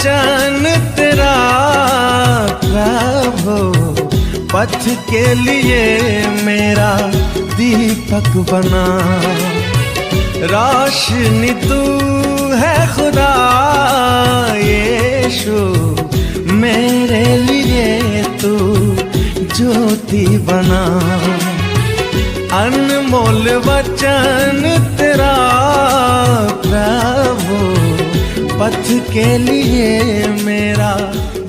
वचन तेरा प्रभु, पथ के लिए मेरा दीपक बना। रोशनी तू है खुदा यीशु, मेरे लिए तू ज्योति बना। अनमोल वचन तेरा प्रभु, पथ के लिए मेरा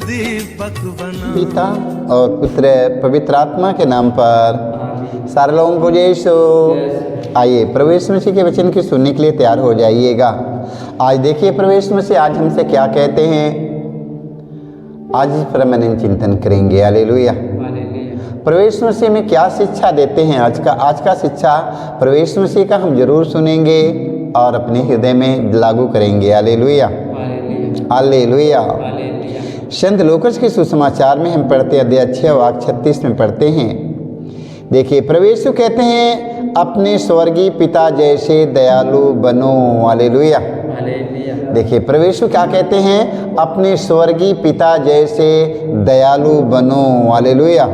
दीपक बना। पिता और पुत्र पवित्र आत्मा के नाम पर सारे लोगों को जय यीशु। आइए प्रभु यीशु मसीह के वचन की सुनने के लिए तैयार हो जाइएगा। आज देखिए प्रभु यीशु मसीह आज हमसे क्या कहते हैं, आज इस पर हम चिंतन करेंगे। हालेलुया। प्रभु यीशु मसीह में क्या शिक्षा देते हैं, आज का शिक्षा प्रभु यीशु मसीह का हम जरूर सुनेंगे और अपने हृदय में लागू करेंगे। Hallelujah, hallelujah. संत लूकास के सुसमाचार में हम पढ़ते अध्याय 6 वाक्य 36 में पढ़ते हैं। देखिए प्रभु यीशु कहते हैं, अपने स्वर्गीय पिता जैसे दयालु बनो। हालेलुया। देखिए प्रभु यीशु क्या कहते हैं, अपने स्वर्गीय पिता जैसे दयालु बनो। हालेलुया।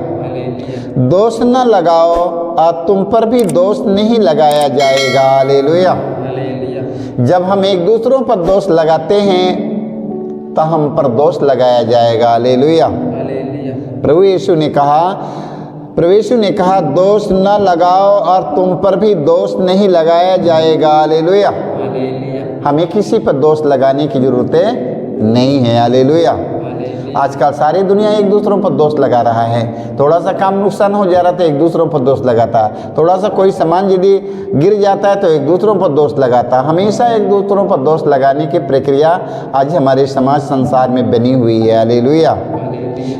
दोष न लगाओ और तुम पर भी दोष नहीं लगाया जाएगा। हालेलुया। जब हम एक दूसरों पर दोष लगाते हैं तो हम पर दोष लगाया जाएगा। हालेलुया। प्रभु यीशु ने कहा दोष न लगाओ और तुम पर भी दोष नहीं लगाया जाएगा। हालेलुया। हमें किसी पर दोष लगाने की जरूरत नहीं है। हालेलुया। आजकल सारी दुनिया एक दूसरों पर दोष लगा रहा है। थोड़ा सा काम नुकसान हो जा रहा था, एक दूसरों पर दोष लगाता है। थोड़ा सा कोई सामान यदि गिर जाता है तो एक दूसरों पर दोष लगाता। हमेशा एक दूसरों पर दोष लगाने की प्रक्रिया आज हमारे समाज संसार में बनी हुई है। हालेलुया।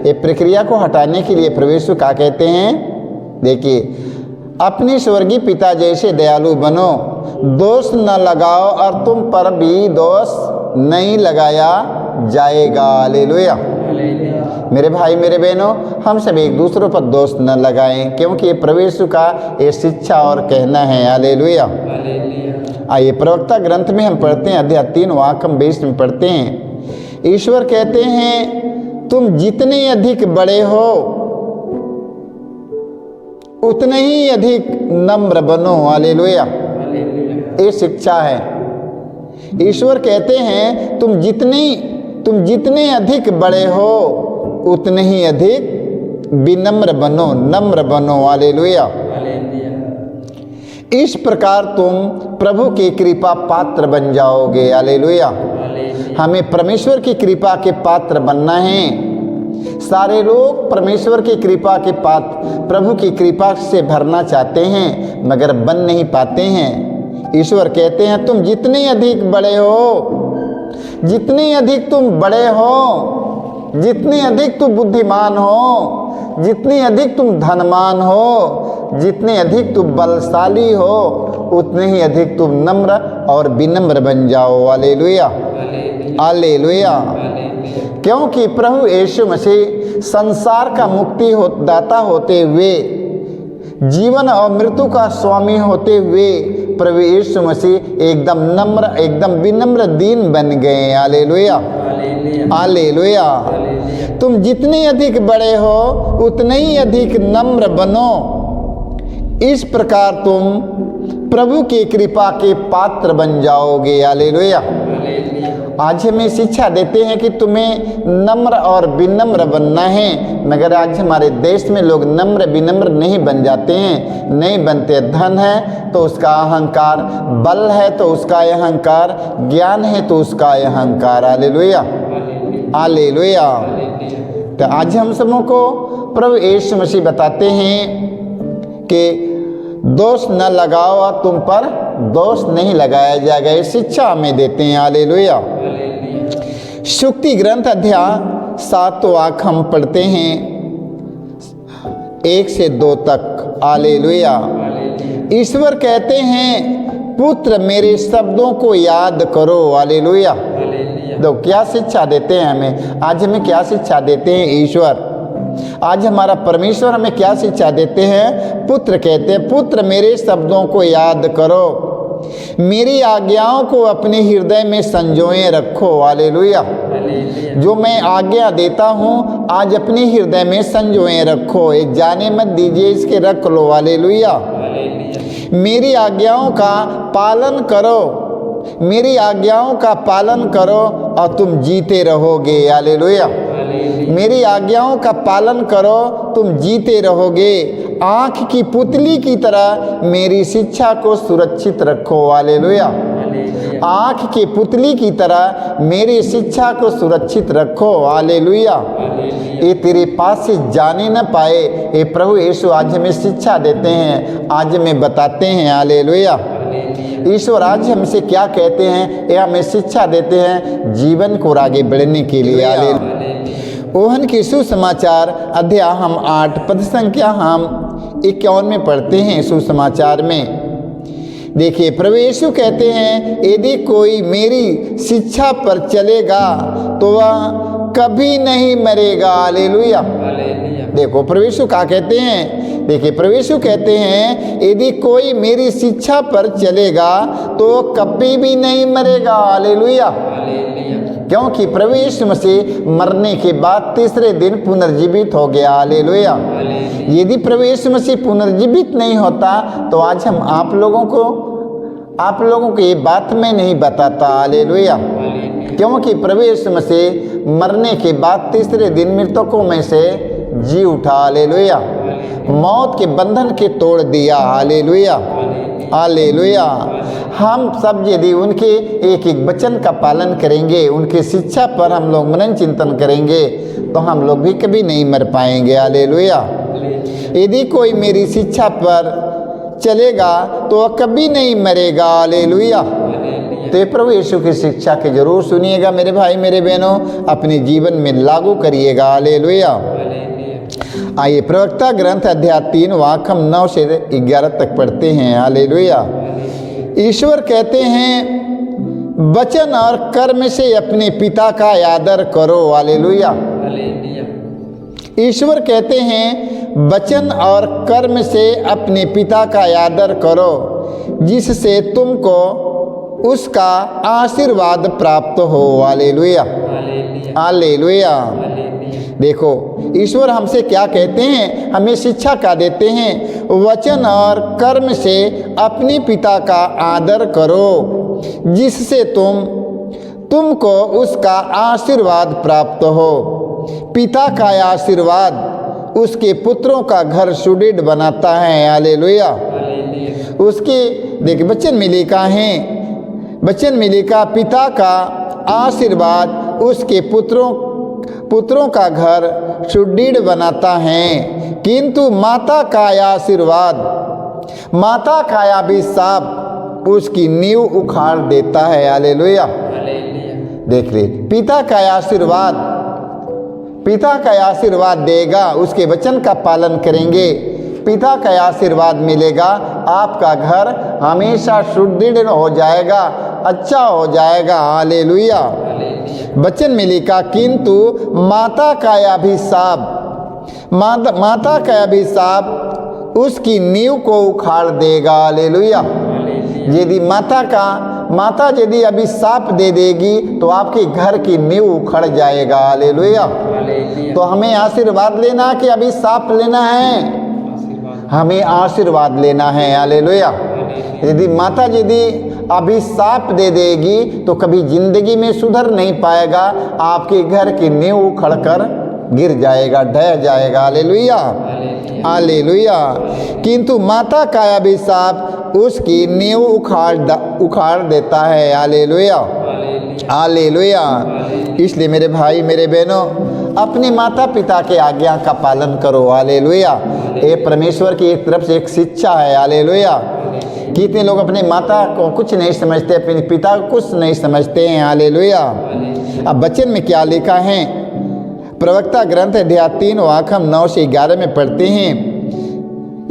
ये प्रक्रिया को हटाने के लिए प्रभु यीशु क्या कहते हैं, देखिए, अपने स्वर्गीय पिता जैसे दयालु बनो, दोष न लगाओ और तुम पर भी दोष नहीं लगाया जाएगा। हालेलुया। मेरे भाई मेरे बहनों, हम सब एक दूसरों पर दोष न लगाएं, क्योंकि ये प्रभु यीशु का ये शिक्षा और कहना है। हालेलुया। आइए प्रवक्ता ग्रंथ में हम पढ़ते हैं अध्याय 3 वाक्य 20 में पढ़ते हैं, ईश्वर कहते हैं, तुम जितने अधिक बड़े हो उतने ही अधिक नम्र बनो। हालेलुया। ये शिक्षा है। ईश्वर कहते हैं तुम जितने अधिक बड़े हो उतने ही अधिक विनम्र बनो, नम्र बनो। हालेलुया। इस प्रकार तुम प्रभु की कृपा पात्र बन जाओगे। हालेलुया। हमें परमेश्वर की कृपा के पात्र बनना है। सारे लोग परमेश्वर की कृपा के पात्र, प्रभु की कृपा से भरना चाहते हैं मगर बन नहीं पाते हैं। ईश्वर कहते हैं तुम जितने अधिक बड़े हो, जितने अधिक तुम बड़े हो, जितने अधिक तुम बुद्धिमान हो, जितने अधिक तुम धनवान हो, जितने अधिक तुम बलशाली हो, उतने ही अधिक तुम नम्र और विनम्र बन जाओ। Hallelujah, hallelujah. क्योंकि प्रभु यीशु मसीह संसार का मुक्ति दाता होते हुए, जीवन और मृत्यु का स्वामी होते हुए प्रभु यीशु मसीह एकदम नम्र, एकदम विनम्र दीन बन गए। Hallelujah, hallelujah. तुम जितने अधिक बड़े हो उतने ही अधिक नम्र बनो। इस प्रकार तुम प्रभु की कृपा के पात्र बन जाओगे। हालेलुया। आज हमें शिक्षा देते हैं कि तुम्हें नम्र और विनम्र बनना है, मगर आज हमारे देश में लोग नम्र विनम्र नहीं बन जाते हैं, नहीं बनते। धन है तो उसका अहंकार, बल है तो उसका अहंकार, ज्ञान है तो उसका अहंकार। Hallelujah, hallelujah. तो आज हम सबों को प्रभु यीशु मसीह बताते हैं कि दोष न लगाओ और तुम पर दोष नहीं लगाया जाएगा। ये शिक्षा हमें देते हैं। हालेलुया। शुक्ति ग्रंथ अध्याय 7 वाक्य हम पढ़ते हैं 1 से 2 तक। हालेलुया। ईश्वर कहते हैं पुत्र मेरे शब्दों को याद करो। हालेलुया। तो क्या शिक्षा देते हैं हमें, आज हमें क्या शिक्षा देते हैं ईश्वर, आज हमारा परमेश्वर हमें क्या शिक्षा देते हैं। पुत्र कहते हैं पुत्र मेरे शब्दों को याद करो, मेरी आज्ञाओं को अपने हृदय में संजोए रखो। हालेलुया। जो मैं आज्ञा देता हूँ आज अपने हृदय में संजोए रखो, ये जाने मत दीजिए, इसके रख लो। हालेलुया। मेरी आज्ञाओं का पालन करो, मेरी आज्ञाओं का पालन करो और तुम जीते रहोगे। हालेलुया। मेरी आज्ञाओं का पालन करो, तुम जीते रहोगे। आँख की पुतली की तरह मेरी शिक्षा को सुरक्षित रखो। हालेलुया। आँख की पुतली की तरह मेरी शिक्षा को सुरक्षित रखो। हालेलुया। ये तेरे पास से जाने न पाए, ये प्रभु यीशु आज हमें शिक्षा देते हैं, आज हमें बताते हैं। हालेलुया। ईश्वर आज हमसे क्या कहते हैं, ये हमें शिक्षा देते हैं जीवन को आगे बढ़ने के लिए। हालेलुया। ओहन के सुसमाचार अध्याय हम 8 पद संख्या हम 51 में पढ़ते हैं। सुसमाचार में देखिए प्रभु यीशु कहते हैं, यदि कोई मेरी शिक्षा पर चलेगा तो वह कभी नहीं मरेगा। हालेलुया। देखो प्रभु यीशु क्या कहते हैं, देखिए प्रभु यीशु कहते हैं यदि कोई मेरी शिक्षा पर चलेगा तो कभी भी नहीं मरेगा। हालेलुया। क्योंकि प्रभु यीशु मसीह मरने के बाद तीसरे दिन पुनर्जीवित हो गया। हालेलुया। यदि प्रभु यीशु मसीह पुनर्जीवित नहीं होता तो आज हम आप लोगों को ये बात मैं नहीं बताता। हालेलुया। क्योंकि प्रभु यीशु मसीह मरने के बाद तीसरे दिन मृतकों में से जी उठा। हालेलुया। मौत के बंधन के तोड़ दिया। हालेलुया। हालेलुया। हम सब यदि उनके एक एक वचन का पालन करेंगे, उनकी शिक्षा पर हम लोग मनन चिंतन करेंगे तो हम लोग भी कभी नहीं मर पाएंगे। हालेलुया। यदि कोई मेरी शिक्षा पर चलेगा तो वह कभी नहीं मरेगा। हालेलुया। तो प्रभु यीशु की शिक्षा के जरूर सुनिएगा मेरे भाई मेरे बहनों, अपने जीवन में लागू करिएगा। हालेलुया। आइए प्रवक्ता ग्रंथ अध्याय 3 वाक्य 9 से 11 तक पढ़ते हैं। हालेलुया। ईश्वर कहते हैं वचन और कर्म से अपने पिता का आदर करो। हालेलुया। ईश्वर कहते हैं वचन और कर्म से अपने पिता का आदर करो जिससे तुमको उसका आशीर्वाद प्राप्त हो। हालेलुया। हालेलुया। देखो ईश्वर हमसे क्या कहते हैं, हमें शिक्षा क्या देते हैं, वचन और कर्म से अपने पिता का आदर करो जिससे तुमको उसका आशीर्वाद प्राप्त हो। पिता का आशीर्वाद उसके पुत्रों का घर सुदृढ़ बनाता है। हालेलुया। उसके देखिए वचन में लिखा है, वचन में लिखा पिता का आशीर्वाद उसके पुत्रों का घर सुदृढ़ बनाता है, किंतु माता का अभिशाप उसकी नींव उखाड़ देता है। हालेलुया। देख ले, पिता का आशीर्वाद देगा, उसके वचन का पालन करेंगे, पिता का आशीर्वाद मिलेगा, आपका घर हमेशा सुदृढ़ हो जाएगा, अच्छा हो जाएगा। हालेलुया। वचन में लिखा किंतु माता का अभिशाप उसकी नींव को उखाड़ देगा। हालेलुया। यदि माता यदि अभिशाप दे देगी तो आपके घर की नींव उखड़ जाएगा। हालेलुया। तो हमें आशीर्वाद लेना कि अभिशाप लेना है? हमें आशीर्वाद लेना है। हालेलुया। यदि माता अभिशाप दे देगी तो कभी जिंदगी में सुधर नहीं पाएगा, आपके घर की नींव उखड़कर गिर जाएगा, ढह जाएगा। हालेलुया। हालेलुया। किंतु माता का अभिशाप उसकी नींव उखाड़ देता है। हालेलुया। हालेलुया। इसलिए मेरे भाई मेरे बहनों, अपने माता पिता के आज्ञा का पालन करो। हालेलुया। ये परमेश्वर की एक तरफ से एक शिक्षा है। हालेलुया। कितने लोग अपने माता को कुछ नहीं समझते, अपने पिता को कुछ नहीं समझते हैं। हालेलुया। अब वचन में क्या लिखा है, प्रवक्ता ग्रंथ अध्याय 3 वाक्य 9 से 11 में पढ़ते हैं।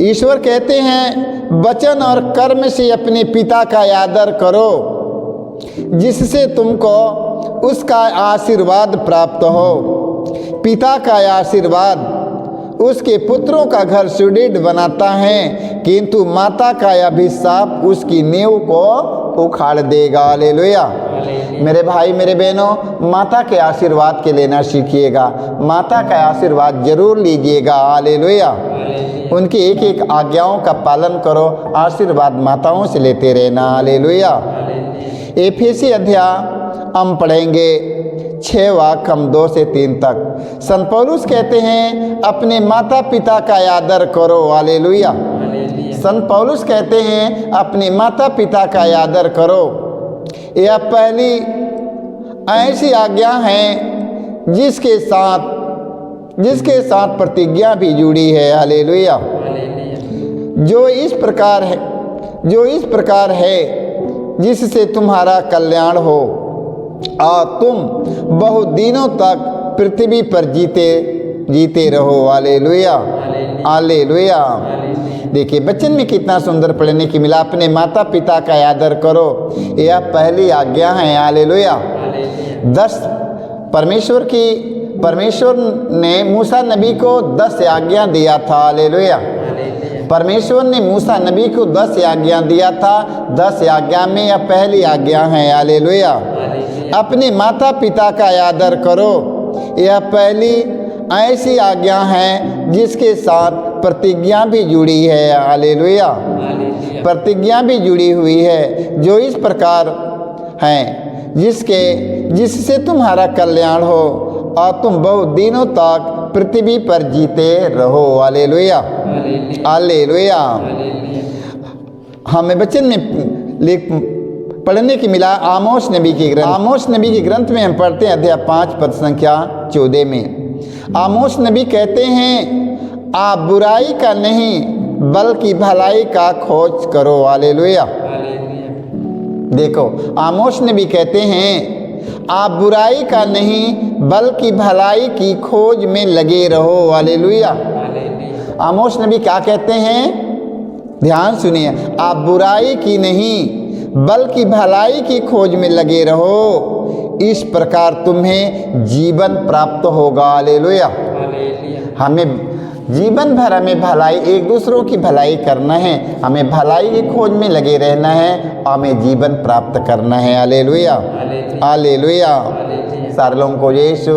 ईश्वर कहते हैं वचन और कर्म से अपने पिता का आदर करो जिससे तुमको उसका आशीर्वाद प्राप्त हो। पिता का आशीर्वाद उसके पुत्रों का घर सुदृढ़ बनाता है, किंतु माता का अभिशाप उसकी नींव को उखाड़ देगा। हालेलुया। मेरे भाई मेरे बहनों, माता के आशीर्वाद के लेना सीखिएगा, माता का आशीर्वाद जरूर लीजिएगा। हालेलुया। उनकी एक एक आज्ञाओं का पालन करो, आशीर्वाद माताओं से लेते रहना। हालेलुया। एफेसी अध्याय हम पढ़ेंगे 6 वाक्य हम 2 से 3 तक। संत पौलुस कहते हैं अपने माता पिता का आदर करो। हालेलुया। संत पौलुस कहते हैं अपने माता पिता का आदर करो। यह पहली ऐसी आज्ञा है जिसके साथ प्रतिज्ञा भी जुड़ी है। हालेलुया। जो इस प्रकार है जिससे तुम्हारा कल्याण हो और तुम बहुत दिनों तक पृथ्वी पर जीते रहो। हालेलुया। हालेलुया। देखिए वचन में कितना सुंदर पढ़ने की मिला, अपने माता पिता का आदर करो, यह पहली आज्ञा है। हालेलुया। 10 परमेश्वर ने मूसा नबी को 10 आज्ञा दिया था। हालेलुया। परमेश्वर ने मूसा नबी को 10 आज्ञा दिया था। 10 आज्ञा में यह पहली आज्ञा है। हालेलुया। अपने माता पिता का आदर करो, यह पहली ऐसी आज्ञा है जिसके साथ प्रतिज्ञा भी जुड़ी है। हालेलुया। प्रतिज्ञा भी जुड़ी हुई है, जो इस प्रकार है जिससे तुम्हारा कल्याण हो और तुम बहुत दिनों तक पृथ्वी पर जीते रहो। हालेलुया। हालेलुया। हमें वचन में पढ़ने की मिला आमोस नबी के ग्रंथ में हम पढ़ते हैं अध्याय 5 पद संख्या 14 में। आमोस नबी कहते हैं आप बुराई का नहीं बल्कि भलाई का खोज करो। हालेलुया। देखो आमोस नबी कहते हैं आप बुराई का नहीं बल्कि भलाई की खोज में लगे रहो। हालेलुया। आमोस नबी क्या कहते हैं? ध्यान सुनिए, आप बुराई की नहीं बल्कि भलाई की खोज में लगे रहो, इस प्रकार तुम्हें जीवन प्राप्त होगा। हालेलुया। हमें जीवन भर हमें भलाई, एक दूसरों की भलाई करना है, हमें भलाई की खोज में लगे रहना है और हमें जीवन प्राप्त करना है। हालेलुया। हालेलुया। सारे लोगों को यीशु